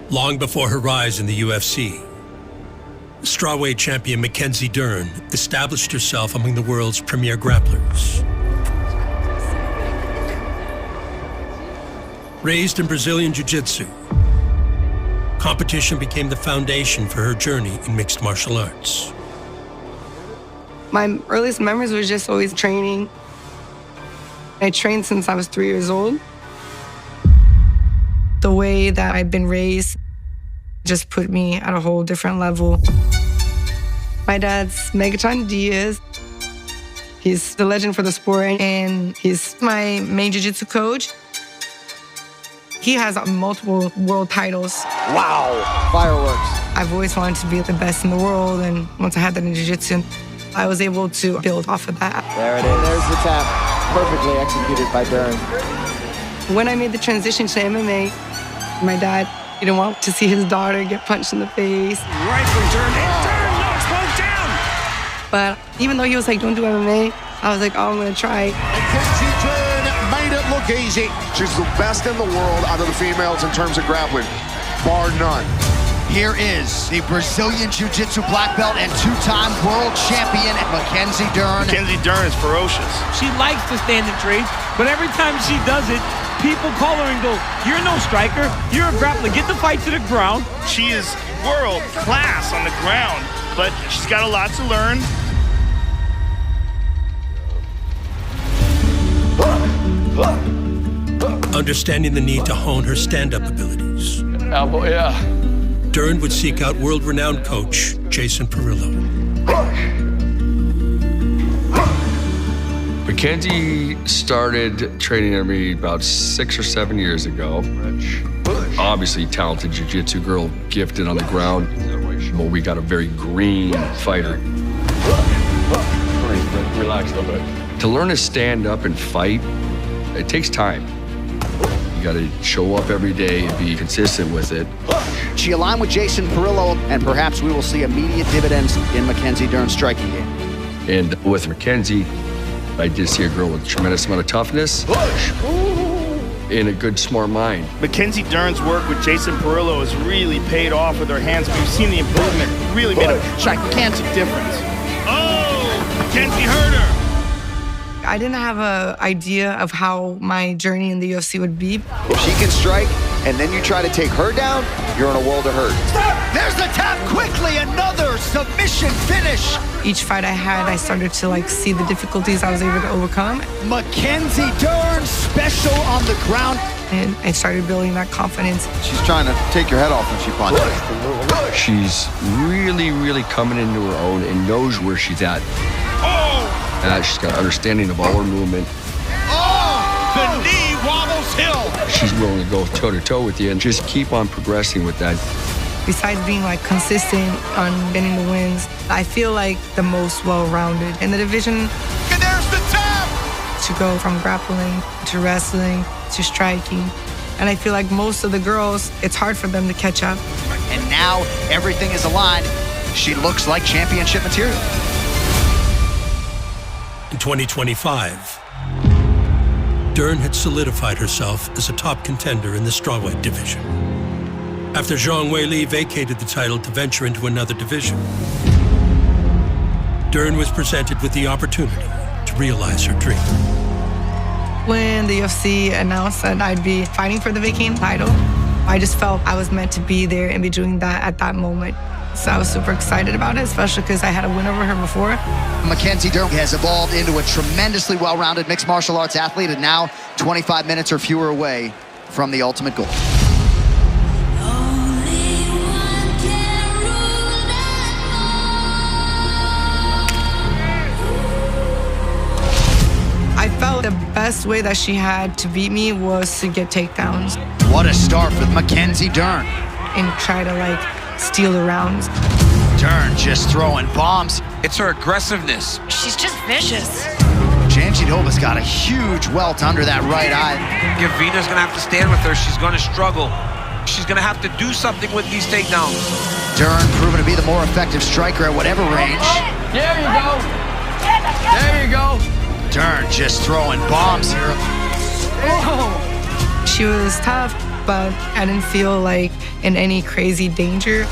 Long before her rise in the UFC, strawweight champion Countdown Dern established herself among the world's premier grapplers. Raised in Brazilian Jiu-Jitsu, competition became the foundation for her journey in mixed martial arts. My earliest memories was just always training. I trained since I was 3 years old. The way that I've been raised just put me at a whole different level. My dad's Megaton Diaz. He's the legend for the sport, and he's my main jiu-jitsu coach. He has multiple world titles. Wow, fireworks. I've always wanted to be the best in the world, and once I had that in jiu-jitsu, I was able to build off of that. There it is, there's the tap. Perfectly executed by Dern. When I made the transition to MMA, my dad didn't want to see his daughter get punched in the face. Right from Dern, and Dern knocks both down! But even though he was like, don't do MMA, I was like, oh, I'm gonna try. Countdown Dern made it look easy. She's the best in the world out of the females in terms of grappling, bar none. Here is the Brazilian Jiu-Jitsu black belt and two-time world champion, Countdown Dern. Countdown Dern is ferocious. She likes to stand and trade, but every time she does it, people call her and go, you're no striker, you're a grappler, get the fight to the ground. She is world class on the ground, but she's got a lot to learn. Understanding the need to hone her stand-up abilities, Elbow, yeah. Dern would seek out world-renowned coach Jason Perillo. Mackenzie started training under me about 6 or 7 years ago. Obviously talented jiu-jitsu girl, gifted on the ground. Well, we got a very green fighter. Relax a little bit. To learn to stand up and fight, it takes time. You gotta show up every day and be consistent with it. She aligned with Jason Perillo, and perhaps we will see immediate dividends in Countdown Dern's striking game. And with Mackenzie, I did see a girl with a tremendous amount of toughness and a good, smart mind. Countdown Dern's work with Jason Perillo has really paid off with her hands. We've seen the improvement, really made a gigantic difference. Oh, Mackenzie hurt her. I didn't have an idea of how my journey in the UFC would be. If she can strike, and then you try to take her down, you're in a world of hurt. Stop! There's the tap quickly, another submission finish. Each fight I had, I started to see the difficulties I was able to overcome. Countdown Dern, special on the ground. And I started building that confidence. She's trying to take your head off when she punches. She's really, really coming into her own and knows where she's at. She's got an understanding of all her movement. Oh! The knee wobbles Hill. She's willing to go toe-to-toe with you and just keep on progressing with that. Besides being consistent on getting the wins, I feel like the most well-rounded in the division. And there's the tap! To go from grappling to wrestling to striking. And I feel like most of the girls, it's hard for them to catch up. And now everything is aligned. She looks like championship material. In 2025, Dern had solidified herself as a top contender in the strawweight division. After Zhang Weili vacated the title to venture into another division, Dern was presented with the opportunity to realize her dream. When the UFC announced that I'd be fighting for the vacated title, I just felt I was meant to be there and be doing that at that moment. So I was super excited about it, especially because I had a win over her before. Countdown Dern has evolved into a tremendously well-rounded mixed martial arts athlete, and now 25 minutes or fewer away from the ultimate goal. I felt the best way that she had to beat me was to get takedowns. What a start for Countdown Dern. And try to steal the rounds. Dern just throwing bombs. It's her aggressiveness. She's just vicious. Janjidova's got a huge welt under that right eye. Gavina's gonna have to stand with her. She's gonna struggle. She's gonna have to do something with these takedowns. Dern proven to be the more effective striker at whatever range. There you go. There you go. Dern just throwing bombs here. She was tough, but I didn't feel like in any crazy danger.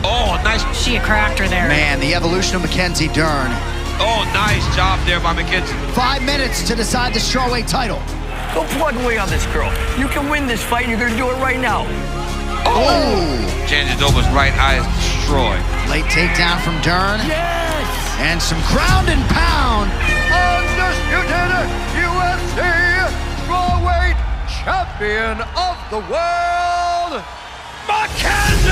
Oh, nice. She cracked her there. Man, the evolution of Mackenzie Dern. Oh, nice job there by Mackenzie. 5 minutes to decide the strawweight title. Don't plug away on this girl. You can win this fight, and you're gonna do it right now. Oh! Jandirova's right eye is destroyed. Late takedown from Dern. Yes! And some ground and pound. Undisputed UFC strawweight champion of the world, Mackenzie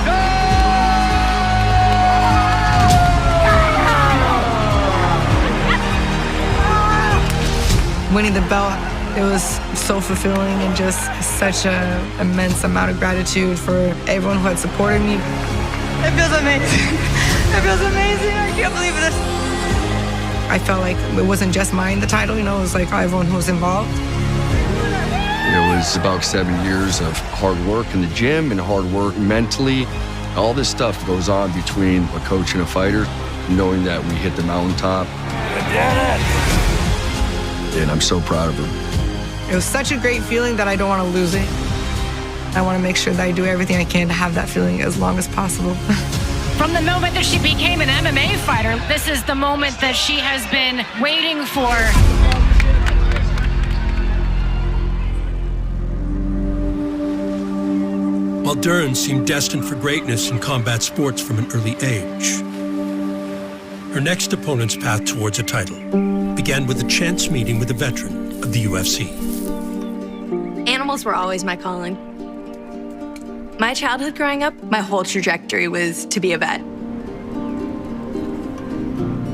Dern! Winning the belt, it was so fulfilling and just such an immense amount of gratitude for everyone who had supported me. It feels amazing. It feels amazing. I can't believe this. I felt like it wasn't just mine, the title, you know, it was like everyone who was involved. It was about 7 years of hard work in the gym and hard work mentally. All this stuff goes on between a coach and a fighter, knowing that we hit the mountaintop. And I'm so proud of her. It was such a great feeling that I don't want to lose it. I want to make sure that I do everything I can to have that feeling as long as possible. From the moment that she became an MMA fighter, this is the moment that she has been waiting for. While Dern seemed destined for greatness in combat sports from an early age, her next opponent's path towards a title began with a chance meeting with a veteran of the UFC. Animals were always my calling. My childhood growing up, my whole trajectory was to be a vet.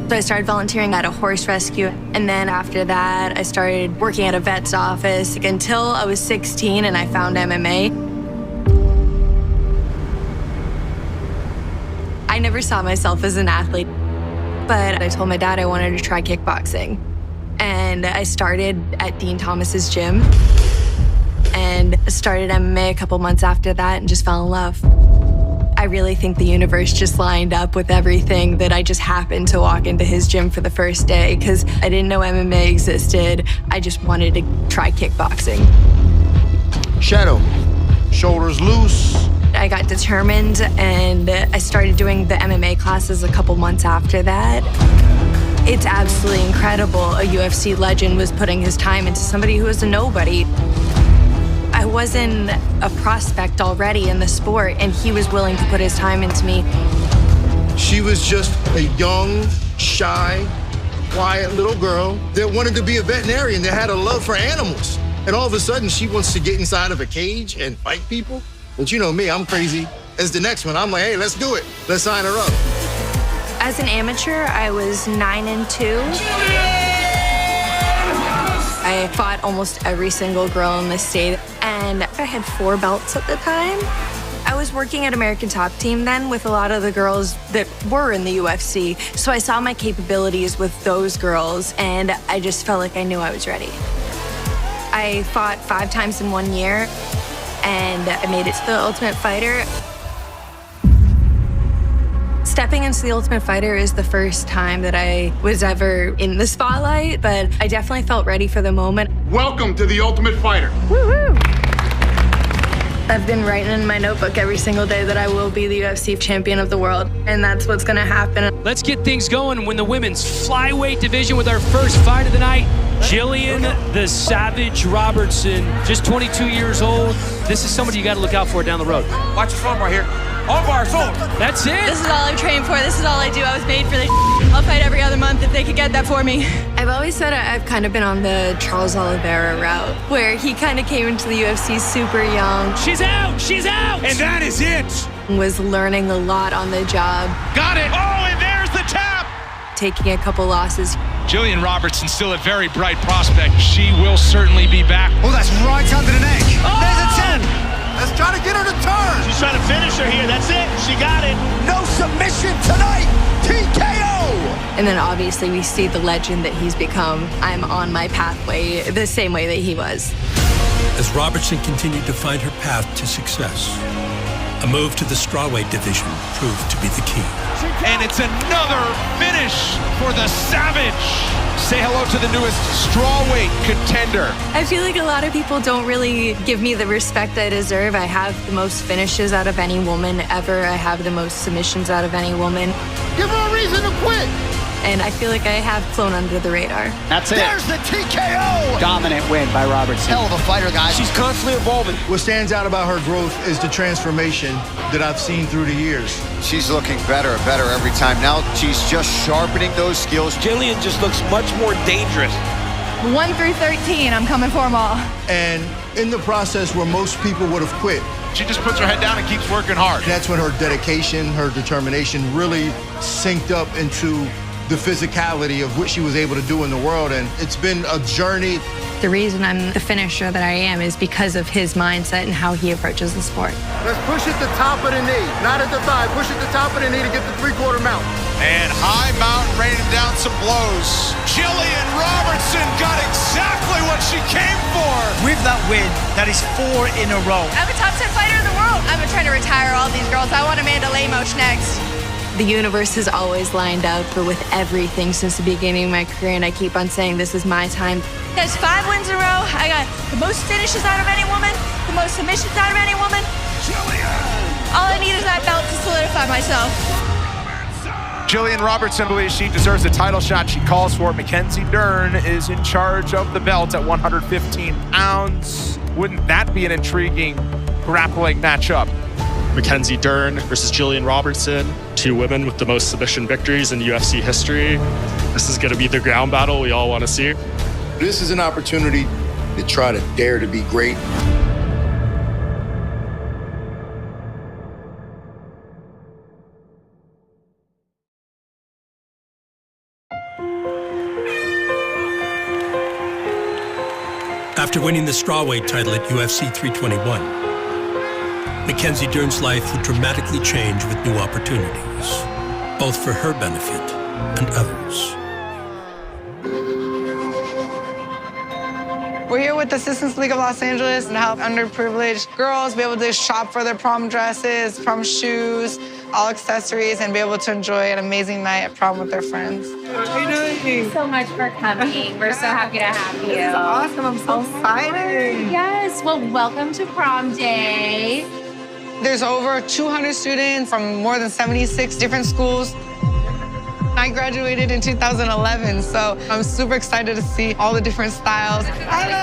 So I started volunteering at a horse rescue, and then after that, I started working at a vet's office until I was 16 and I found MMA. I never saw myself as an athlete, but I told my dad I wanted to try kickboxing. And I started at Dean Thomas's gym and started MMA a couple months after that and just fell in love. I really think the universe just lined up with everything that I just happened to walk into his gym for the first day because I didn't know MMA existed. I just wanted to try kickboxing. Shadow, shoulders loose. I got determined and I started doing the MMA classes a couple months after that. It's absolutely incredible. A UFC legend was putting his time into somebody who was a nobody. I wasn't a prospect already in the sport, and he was willing to put his time into me. She was just a young, shy, quiet little girl that wanted to be a veterinarian that had a love for animals. And all of a sudden, she wants to get inside of a cage and fight people. But you know me, I'm crazy as the next one. I'm like, hey, let's do it. Let's sign her up. As an amateur, I was 9-2. I fought almost every single girl in the state, and I had 4 belts at the time. I was working at American Top Team then with a lot of the girls that were in the UFC, so I saw my capabilities with those girls, and I just felt like I knew I was ready. I fought 5 times in 1 year, and I made it to the Ultimate Fighter. Stepping into the Ultimate Fighter is the first time that I was ever in the spotlight, but I definitely felt ready for the moment. Welcome to the Ultimate Fighter. Woo-hoo! I've been writing in my notebook every single day that I will be the UFC champion of the world, and that's what's gonna happen. Let's get things going when the women's flyweight division with our first fight of the night. Jillian the Savage Robertson, just 22 years old. This is somebody you gotta look out for down the road. Watch your front bar here. Arm bar, sword. That's it. This is all I've trained for. This is all I do. I was made for this. I'll fight every other month if they could get that for me. I've always said I've kind of been on the Charles Oliveira route, where he kind of came into the UFC super young. She's out! She's out! And that is it! Was learning a lot on the job. Got it! Oh, and there's the tap! Taking a couple losses. Jillian Robertson still a very bright prospect. She will certainly be back. Oh, that's right under the neck. Oh! There's a 10. Let's try to get her to turn. She's trying to finish her here. That's it. She got it. No submission tonight. TKO. And then obviously we see the legend that he's become. I'm on my pathway the same way that he was. As Robertson continued to find her path to success, A move to the strawweight division proved to be the key. And it's another finish for the Savage. Say hello to the newest strawweight contender. I feel like a lot of people don't really give me the respect I deserve. I have the most finishes out of any woman ever. I have the most submissions out of any woman. Give her a reason to quit. And I feel like I have flown under the radar. That's it. There's the TKO. Dominant win by Robertson. Hell of a fighter, guys. She's constantly evolving. What stands out about her growth is the transformation that I've seen through the years. She's looking better and better every time. Now she's just sharpening those skills. Jillian just looks much more dangerous. 1 through 13, I'm coming for them all. And in the process where most people would have quit, She just puts her head down and keeps working hard. that's when her dedication, her determination really synced up into the physicality of what she was able to do in the world. And it's been a journey. The reason I'm the finisher that I am is because of his mindset and how he approaches the sport. Let's push at the top of the knee, not at the thigh. Push at the top of the knee to get the three-quarter mount. And high mount raining down some blows. Jillian Robertson got exactly what she came for. With that win, that is 4 in a row. I'm a top 10 fighter in the world. I'm trying to retire all these girls. I want Amanda Lemos next. The universe has always lined up with everything since the beginning of my career, and I keep on saying this is my time. There's 5 wins in a row. I got the most finishes out of any woman, the most submissions out of any woman. All I need is that belt to solidify myself. Jillian Robertson believes she deserves a title shot. She calls for it. Mackenzie Dern is in charge of the belt at 115 pounds. Wouldn't that be an intriguing grappling matchup? Mackenzie Dern versus Jillian Robertson, 2 women with the most submission victories in UFC history. This is going to be the ground battle we all want to see. This is an opportunity to try to dare to be great. After winning the strawweight title at UFC 321, Mackenzie Dern's life would dramatically change with new opportunities, both for her benefit and others. We're here with the Assistance League of Los Angeles and help underprivileged girls be able to shop for their prom dresses, prom shoes, all accessories, and be able to enjoy an amazing night at prom with their friends. Thank you so much for coming. We're so happy to have you. This is awesome. I'm so excited. Yes. Well, welcome to prom day. There's over 200 students from more than 76 different schools. I graduated in 2011, so I'm super excited to see all the different styles. Hello,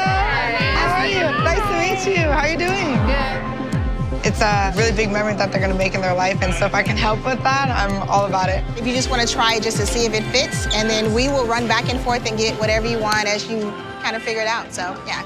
how are you? Nice to meet you. How are you doing? Good. It's a really big memory that they're gonna make in their life, and so if I can help with that, I'm all about it. If you just wanna try it just to see if it fits, and then we will run back and forth and get whatever you want as you kind of figure it out, so yeah.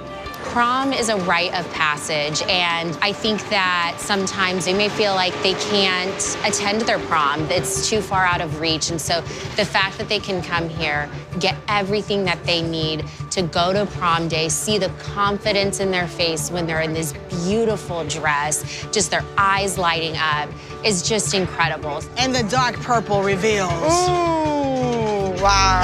Prom is a rite of passage, and I think that sometimes they may feel like they can't attend their prom. It's too far out of reach, and so the fact that they can come here, get everything that they need to go to prom day, see the confidence in their face when they're in this beautiful dress, just their eyes lighting up, is just incredible. And the dark purple reveals. Ooh, wow.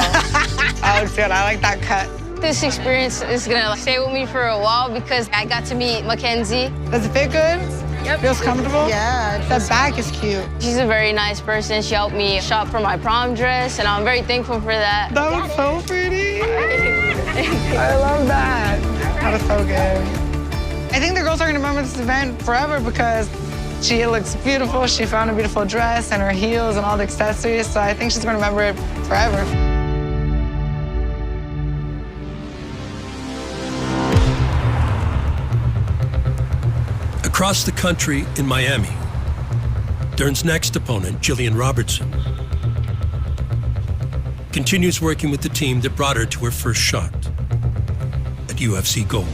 That looks good. I like that cut. This experience is gonna stay with me for a while because I got to meet Mackenzie. Does it fit good? Yep. Feels comfortable? Yeah. That bag is cute. She's a very nice person. She helped me shop for my prom dress, and I'm very thankful for that. That looks so pretty. I love that. That is so good. I think the girls are gonna remember this event forever because she looks beautiful. She found a beautiful dress and her heels and all the accessories, so I think she's gonna remember it forever. Across the country in Miami, Dern's next opponent, Jillian Robertson, continues working with the team that brought her to her first shot at UFC Gold.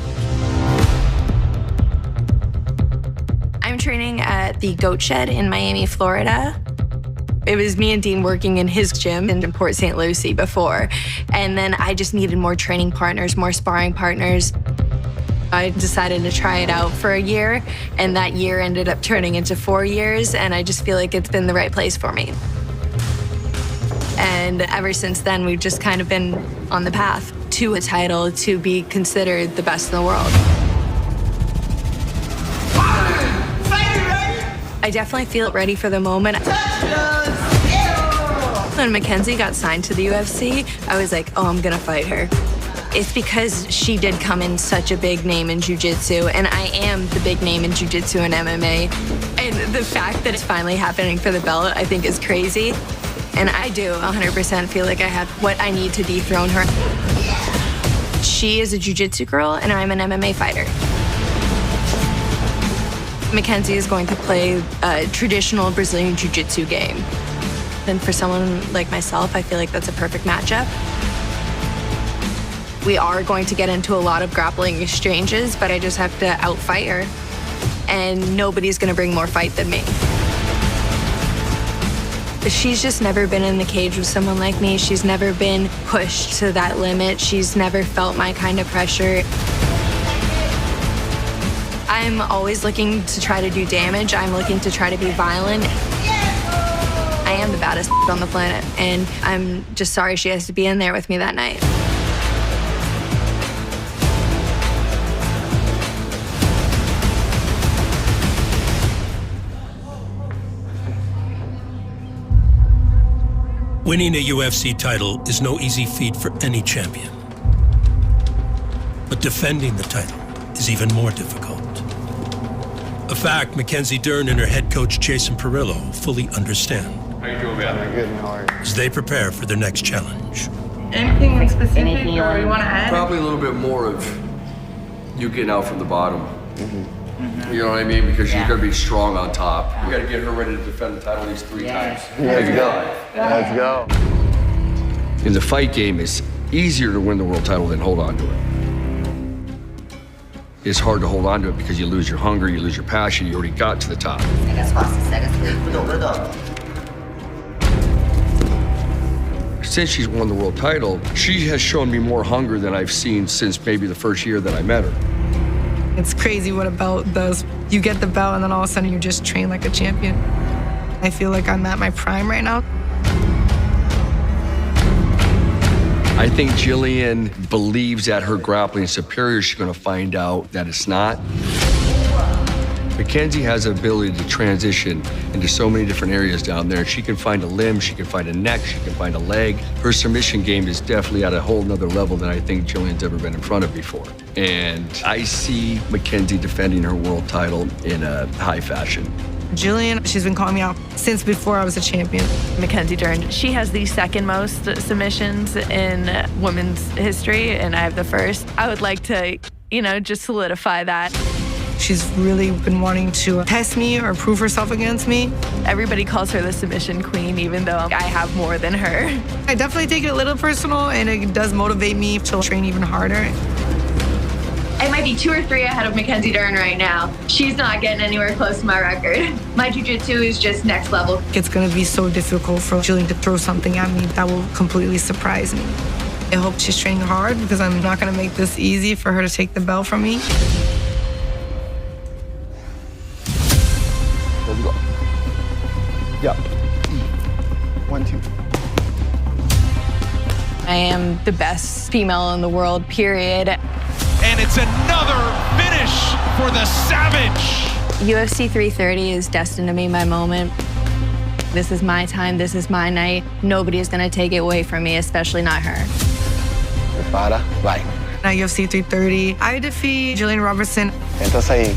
I'm training at the Goat Shed in Miami, Florida. It was me and Dean working in his gym in Port St. Lucie before, and then I just needed more training partners, more sparring partners. I decided to try it out for a year, and that year ended up turning into 4 years, and I just feel like it's been the right place for me. And ever since then, we've just kind of been on the path to a title, to be considered the best in the world. I definitely feel ready for the moment. When Mackenzie got signed to the UFC, I was like, oh, I'm gonna fight her. It's because she did come in such a big name in jiu-jitsu, and I am the big name in jiu-jitsu and MMA. And the fact that it's finally happening for the belt, I think is crazy. And I do 100% feel like I have what I need to dethrone her. She is a jiu-jitsu girl, and I'm an MMA fighter. Mackenzie is going to play a traditional Brazilian jiu-jitsu game. And for someone like myself, I feel like that's a perfect matchup. We are going to get into a lot of grappling exchanges, but I just have to outfight her. And nobody's gonna bring more fight than me. She's just never been in the cage with someone like me. She's never been pushed to that limit. She's never felt my kind of pressure. I'm always looking to try to do damage. I'm looking to try to be violent. I am the baddest on the planet, and I'm just sorry she has to be in there with me that night. Winning a UFC title is no easy feat for any champion. But defending the title is even more difficult. A fact Mackenzie Dern and her head coach Jason Perillo fully understand. How you doing, man? Good, how are you? As they prepare for their next challenge. Anything specific or you want to add? Probably a little bit more of you getting out from the bottom. You know what I mean? Because she's going to be strong on top. We got to get her ready to defend the title at least 3 times. Let's go. Let's go. In the fight game, it's easier to win the world title than hold on to it. It's hard to hold on to it because you lose your hunger, you lose your passion, you already got to the top. Since she's won the world title, she has shown me more hunger than I've seen since maybe the first year that I met her. It's crazy what a belt does. You get the belt and then all of a sudden you just train like a champion. I feel like I'm at my prime right now. I think Jillian believes that her grappling is superior. She's going to find out that it's not. Mackenzie has the ability to transition into so many different areas down there. She can find a limb, she can find a neck, she can find a leg. Her submission game is definitely at a whole nother level than I think Jillian's ever been in front of before. And I see Mackenzie defending her world title in a high fashion. Jillian, she's been calling me out since before I was a champion. Mackenzie Dern, she has the second most submissions in women's history, and I have the first. I would like to, just solidify that. She's really been wanting to test me or prove herself against me. Everybody calls her the submission queen, even though I have more than her. I definitely take it a little personal, and it does motivate me to train even harder. I might be 2 or 3 ahead of Mackenzie Dern right now. She's not getting anywhere close to my record. My jiu-jitsu is just next level. It's gonna be so difficult for Jillian to throw something at me that will completely surprise me. I hope she's training hard because I'm not gonna make this easy for her to take the belt from me. Let's go. Yeah. 1, 2. I am the best female in the world, period. And it's another finish for the Savage. UFC 330 is destined to be my moment. This is my time, this is my night. Nobody is gonna take it away from me, especially not her. Prepara, vai. At UFC 330, I defeat Jillian Robertson Tenta sair.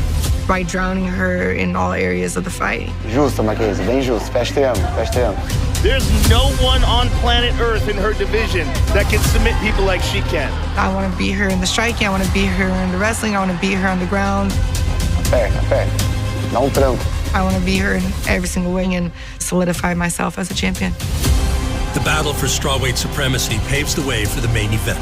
by drowning her in all areas of the fight. Justo, Mackenzie, bem justo. Fecha triângulo, fecha triângulo. There's no one on planet Earth in her division that can submit people like she can. I want to beat her in the striking, I want to beat her in the wrestling, I want to beat her on the ground. Aperta, aperta. Dá tranco. I want to beat her in every single way and solidify myself as a champion. The battle for strawweight supremacy paves the way for the main event,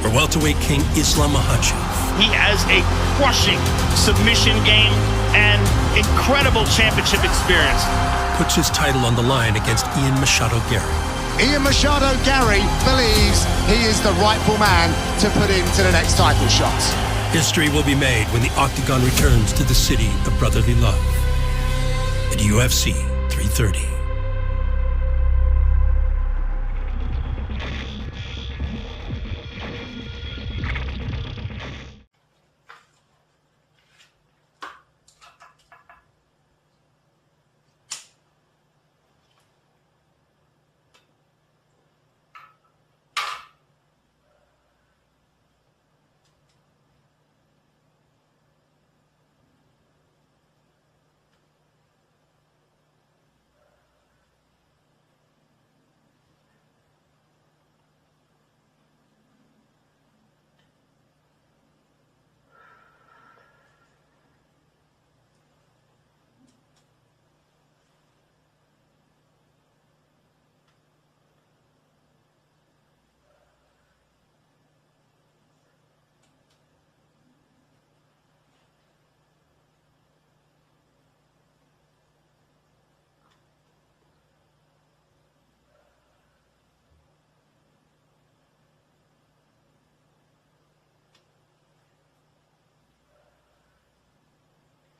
where welterweight king Islam Makhachev. He has a crushing submission game and incredible championship experience. Puts his title on the line against Ian Machado Gary. Ian Machado Gary believes he is the rightful man to put into the next title shots. History will be made when the Octagon returns to the city of brotherly love at UFC 330.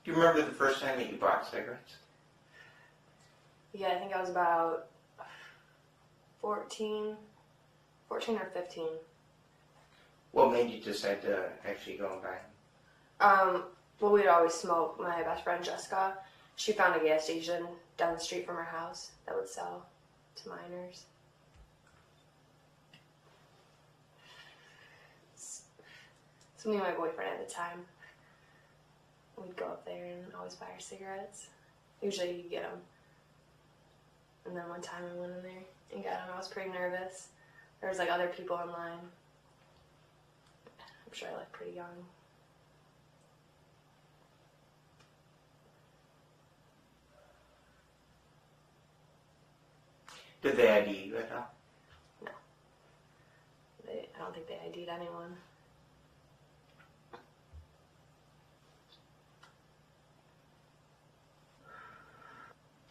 Do you remember the first time that you bought cigarettes? Yeah, I think I was about 14 or 15. What made you decide to actually go and buy them? Well, we'd always smoke. My best friend Jessica, she found a gas station down the street from her house that would sell to minors. So me and my boyfriend at the time, we'd go up there and always buy our cigarettes. Usually he'd get them. And then one time I went in there and got them. I was pretty nervous. There was like other people in line. I'm sure I looked pretty young. Did they ID you at all? No. I don't think they ID'd anyone.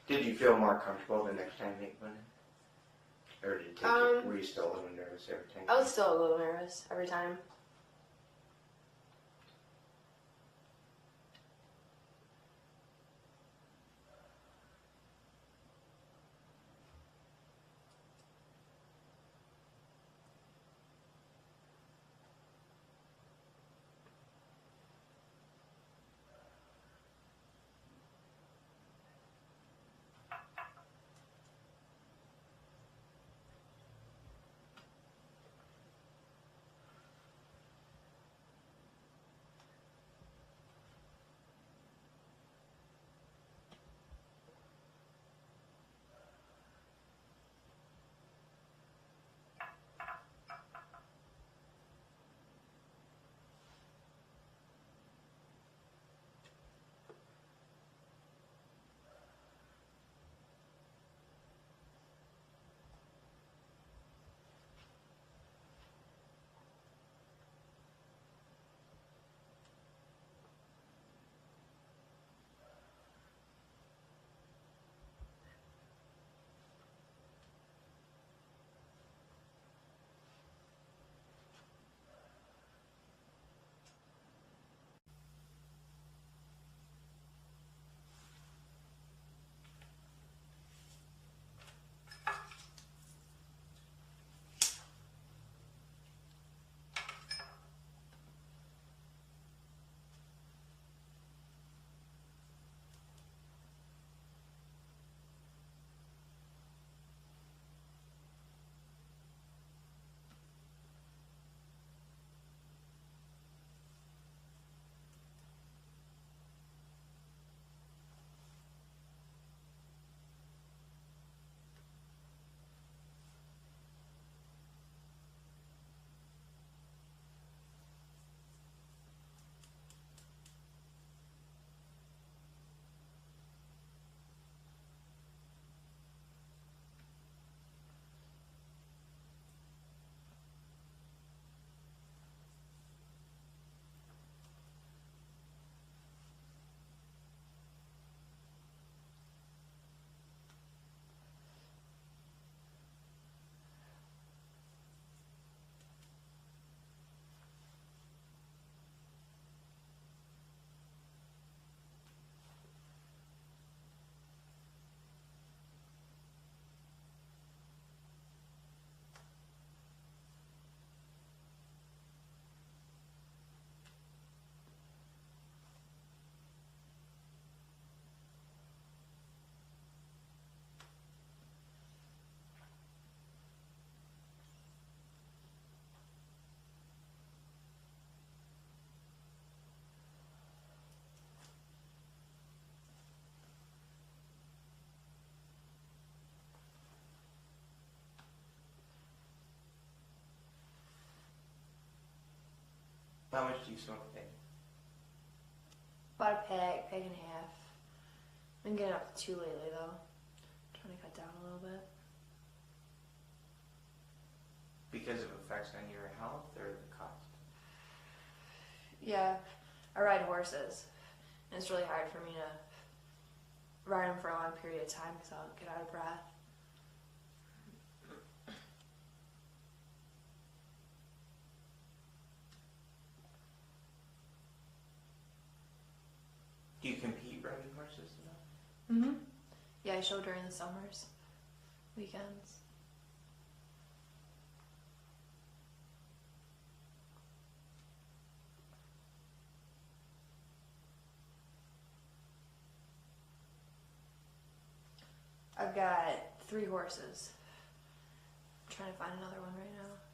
Did you feel more comfortable the next time they went in? Or did it take you, were you still a little nervous every time? I was still a little nervous every time. How much do you smoke a day? About a peg and a half. I'm getting up to 2 lately though. Trying to cut down a little bit. Because of effects on your health or the cost? Yeah, I ride horses. And it's really hard for me to ride them for a long period of time because I'll get out of breath. Do you compete riding horses at all? Mm-hmm. Yeah, I show during the summers, weekends. I've got 3 horses. I'm trying to find another one right now.